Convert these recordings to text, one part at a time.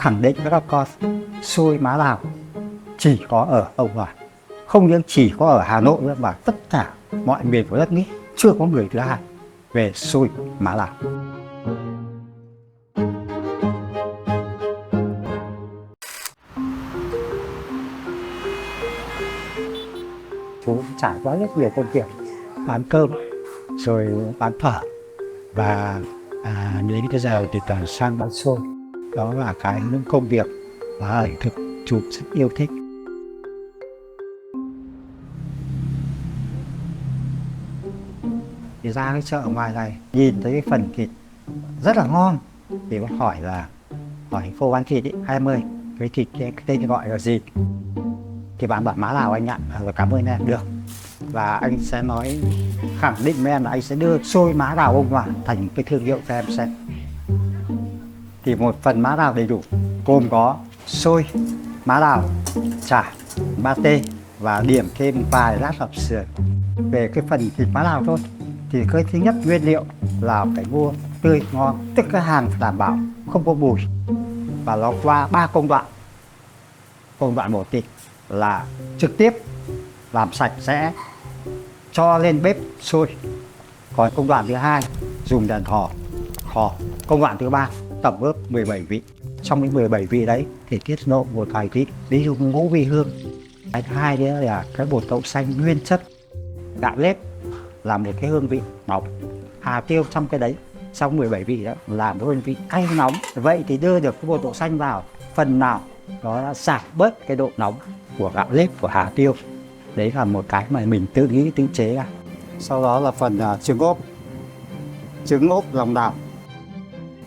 khẳng định với các con, xôi má Lào chỉ có ở Ông Hòa, không những chỉ có ở Hà Nội nữa mà tất cả mọi miền của đất nước chưa có người thứ hai về xôi má Lào. Chú trải qua rất nhiều công việc, bán cơm rồi bán phở và đến cái giờ thì toàn sang bán xôi. Đó là những công việc mà thực chú rất yêu thích. Thì ra cái chợ ngoài này nhìn thấy cái phần thịt rất là ngon thì có hỏi cô bán thịt ấy, 20 cái thịt cái tên gọi là gì, thì bạn bảo má Lào anh ạ. Rồi cảm ơn em, được. Và anh sẽ nói khẳng định với em là anh sẽ đưa xôi má Lào Ông Hòa thành cái thương hiệu cho em xem. Thì một phần má Lào đầy đủ gồm có xôi, má Lào, chả, pate và điểm thêm vài lát hầm sườn. Về cái phần thịt má Lào thôi thì cái thứ nhất nguyên liệu là phải mua tươi ngon, tức cái hàng đảm bảo không có mùi, và nó qua 3 công đoạn. Công đoạn một thịt là trực tiếp làm sạch sẽ cho lên bếp sôi, còn công đoạn thứ hai dùng đèn kho. Công đoạn thứ ba tẩm ướp 17 vị. Trong cái 17 vị đấy thì tiết lộ một vài vị, ví dụ ngũ vị hương. Cái thứ hai nữa là cái bột đậu xanh nguyên chất, gạo nếp là một cái hương vị nóng, hạt tiêu trong cái đấy, trong 17 vị đó là một hương vị cay nóng. Vậy thì đưa được cái bột đậu xanh vào, phần nào nó đã giảm bớt cái độ nóng của gạo nếp, của hạt tiêu. Đấy là một cái mà mình tự nghĩ tự chế ra. Sau đó là phần trứng ốp lòng đào.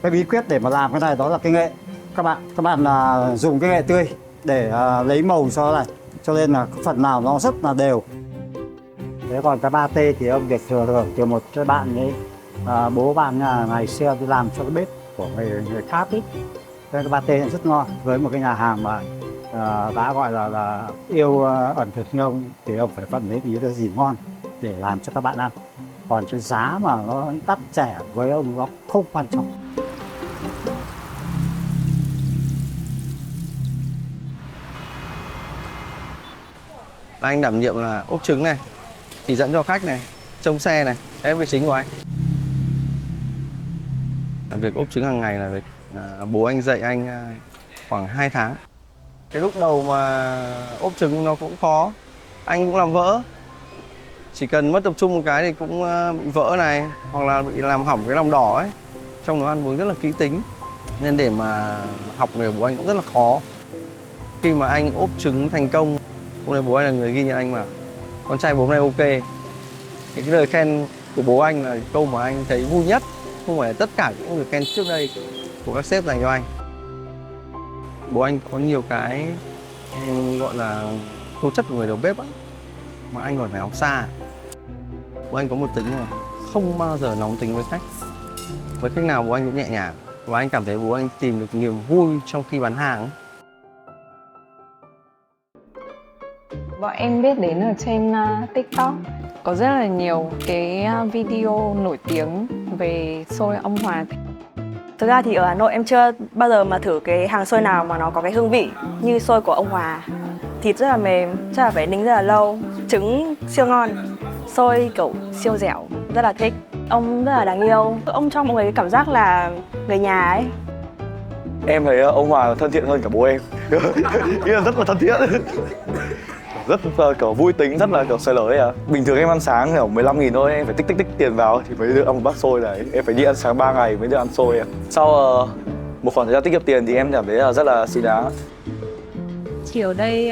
Cái bí quyết để mà làm cái này đó là cái nghệ. Các bạn dùng cái nghệ tươi để lấy màu cho này, cho nên là phần nào nó rất là đều. Thế còn cái pate thì ông được thừa hưởng từ một cái bạn ấy, bố bạn ngày xưa đi làm cho cái bếp của người khác ấy. Cái pate rất ngon, với một cái nhà hàng mà đã gọi là yêu ẩm thực như ông thì ông phải phân lấy ý là gì ngon để làm cho các bạn ăn. Còn cái giá mà nó đắt rẻ với ông nó không quan trọng. Anh đảm nhiệm là ốp trứng này, chỉ dẫn cho khách này, trông xe này, đấy là việc chính của anh. Việc ốp trứng hàng ngày là việc bố anh dạy anh khoảng 2 tháng. Cái lúc đầu mà ốp trứng nó cũng khó, anh cũng làm vỡ. Chỉ cần mất tập trung một cái thì cũng bị vỡ này, hoặc là bị làm hỏng cái lòng đỏ ấy. Trong nấu ăn bố rất là kỹ tính, nên để mà học nghề bố anh cũng rất là khó. Khi mà anh ốp trứng thành công, hôm nay bố anh là người ghi nhận anh mà con trai bố hôm nay ok. Cái lời khen của bố anh là câu mà anh thấy vui nhất, không phải tất cả những lời khen trước đây của các sếp dành cho anh. Bố anh có nhiều cái gọi là tố chất của người đầu bếp ấy, mà anh còn phải học xa. Bố anh có một tính là không bao giờ nóng tính với khách. Với khách nào bố anh cũng nhẹ nhàng, và anh cảm thấy bố anh tìm được niềm vui trong khi bán hàng ấy. Bọn em biết đến ở trên TikTok, có rất là nhiều cái video nổi tiếng về xôi ông Hòa. Thực ra thì ở Hà Nội em chưa bao giờ mà thử cái hàng xôi nào mà nó có cái hương vị như xôi của ông Hòa. Thịt rất là mềm, chắc là phải ninh rất là lâu, trứng siêu ngon, xôi kiểu siêu dẻo, rất là thích. Ông rất là đáng yêu, ông cho mọi người cái cảm giác là người nhà ấy. Em thấy ông Hòa thân thiện hơn cả bố em. Nghĩa là rất là thân thiện. Rất kiểu vui tính, rất là kiểu sởi lởi à. Bình thường em ăn sáng kiểu 15.000 thôi, em phải tích tiền vào thì mới được ăn một bát xôi này. Em phải đi ăn sáng 3 ngày mới được ăn xôi à. Sau một khoảng thời gian tiết kiệm tiền thì em cảm thấy là rất là xứng đáng. Chị ở đây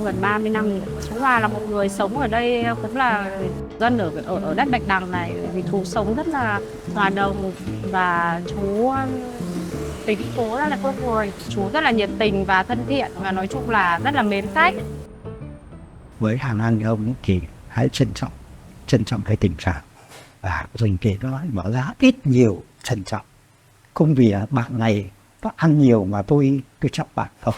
gần 30 năm rồi. Chú Hòa là một người sống ở đây, cũng là dân ở đất Bạch Đằng này, vì chú sống rất là hòa đồng và chú tính phố rất là tốt người. Chú rất là nhiệt tình và thân thiện, và nói chung là rất là mến khách. Với hàng ăn ông ấy thì hãy trân trọng cái tình cảm và dành kể đó mở ra ít nhiều trân trọng. Không vì bạn này nó ăn nhiều mà tôi trọng bạn không,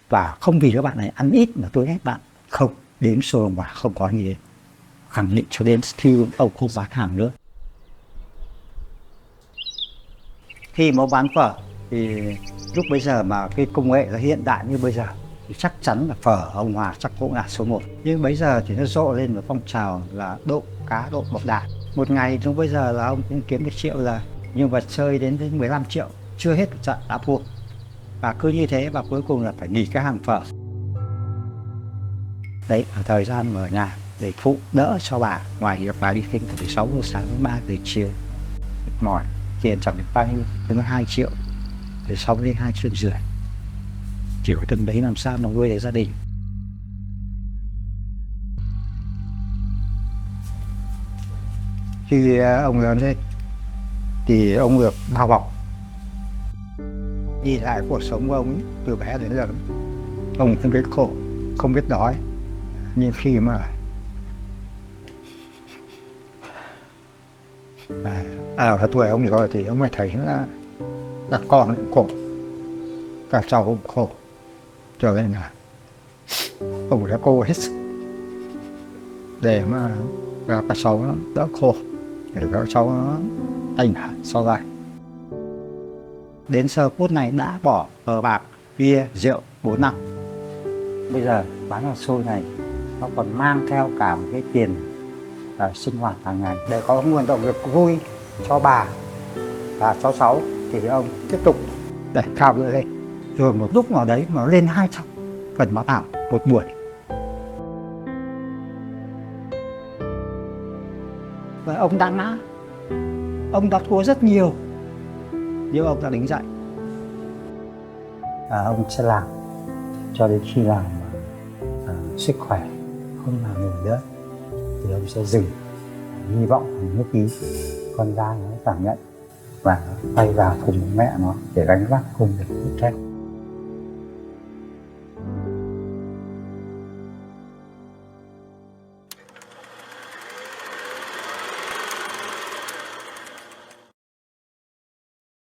và không vì các bạn này ăn ít mà tôi ghét bạn không. Đến xôi mà không có gì khẳng định cho đến khi ông không bán hàng nữa. Khi mà bán phở thì lúc bây giờ mà cái công nghệ nó hiện đại như bây giờ thì chắc chắn là phở ông Hòa chắc cũng là số 1. Nhưng bây giờ thì nó rộ lên một phong trào là độ cá độ bóng đá. Một ngày lúc bây giờ là ông cũng kiếm 1 triệu là, nhưng mà chơi đến 15 triệu chưa hết một trận đã thua. Và cứ như thế và cuối cùng là phải nghỉ cái hàng phở. Đấy là thời gian ở nhà để phụ đỡ cho bà, ngoài việc bà đi kinh từ 6 giờ sáng đến 3 giờ chiều mỏi, tiền chẳng được bao nhiêu, đến 2 triệu để xong đến 2,5 triệu, chỉ có từng đấy làm sao mà nuôi được gia đình. Khi ông lớn lên thì ông được bao bọc, đi lại cuộc sống của ông ấy, từ bé đến lớn ông không biết khổ, không biết đói. Nhưng khi mà ở tuổi ông rồi thì ông mới thấy là con cũng khổ, cả cháu cũng khổ, cho nên là ông đã cố hết sức để mà các cháu nó đỡ khổ, để các cháu nó thành hẳn sau này. Đến giờ phút này đã bỏ cờ bạc, bia, rượu 4 năm. Bây giờ bán lò xôi này nó còn mang theo cả một cái tiền sinh hoạt hàng ngày để có nguồn động lực vui cho bà và cho cháu, thì ông tiếp tục đẩy cao nữa lên. Rồi một lúc nào đấy mà lên 200 phần báo ảo một buổi. Và ông đã ngã, ông đã thua rất nhiều, nhưng ông đã đứng dậy. Ông sẽ làm cho đến khi nào sức khỏe không làm nổi nữa thì ông sẽ dừng. Hy vọng nước ý con gái nó cảm nhận và nó quay vào cùng mẹ nó để gánh vác cùng được thách.